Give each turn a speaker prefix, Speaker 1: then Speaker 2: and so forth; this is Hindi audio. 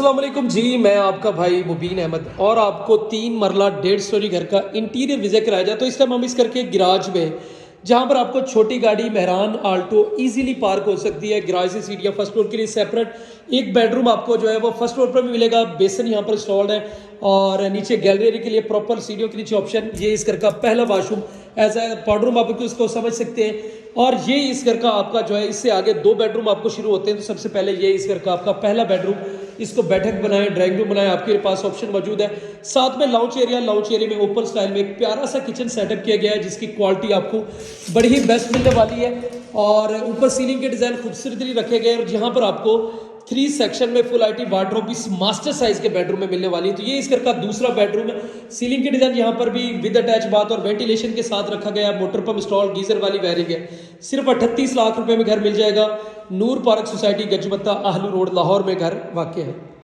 Speaker 1: अस्सलाम वालेकुम जी, मैं आपका भाई मुबीन अहमद और आपको 3 मरला 1.5 स्टोरी घर का इंटीरियर विजिट कराया जाए। तो इस टाइम हम इस करके गिराज में, जहां पर आपको छोटी गाड़ी मेहरान आल्टो इजीली पार्क हो सकती है। गिराज से सीढ़ियाँ फर्स्ट फ्लोर के लिए सेपरेट, एक बेडरूम आपको जो है वो फर्स्ट फ्लोर पर भी मिलेगा। बेसन यहाँ पर इंस्टॉल्ड है और नीचे गैलरी के लिए प्रॉपर सीढ़ियों के नीचे ऑप्शन। ये इस घर का पहला washroom as a powder room आप इसको समझ सकते हैं। और ये इस घर का आपका जो है, इससे आगे 2 बेडरूम आपको शुरू होते हैं। तो सबसे पहले ये इस घर का आपका पहला बेडरूम, इसको बैठक बनाए, ड्राइंग रूम बनाए, आपके पास ऑप्शन मौजूद है। साथ में लाउंज एरिया में ओपन स्टाइल में एक प्यारा सा किचन सेटअप किया गया है, जिसकी क्वालिटी आपको बड़ी ही बेस्ट मिलने वाली है। और ऊपर सीलिंग के डिजाइन खूबसूरती रखे गए और जहां पर आपको 3 सेक्शन में फुल आईटी वार्डरोब इस मास्टर साइज के बेडरूम में मिलने वाली है। तो ये इस घर का दूसरा बेडरूम है। सीलिंग के डिजाइन यहाँ पर भी विद अटैच बाथ और वेंटिलेशन के साथ रखा गया। मोटर पंप इंस्टॉल, गीजर वाली वायरिंग है। सिर्फ 38 लाख रुपए में घर मिल जाएगा। नूर पार्क सोसाइटी, गजबत्ता, आहलू रोड, लाहौर में घर वाक़ है।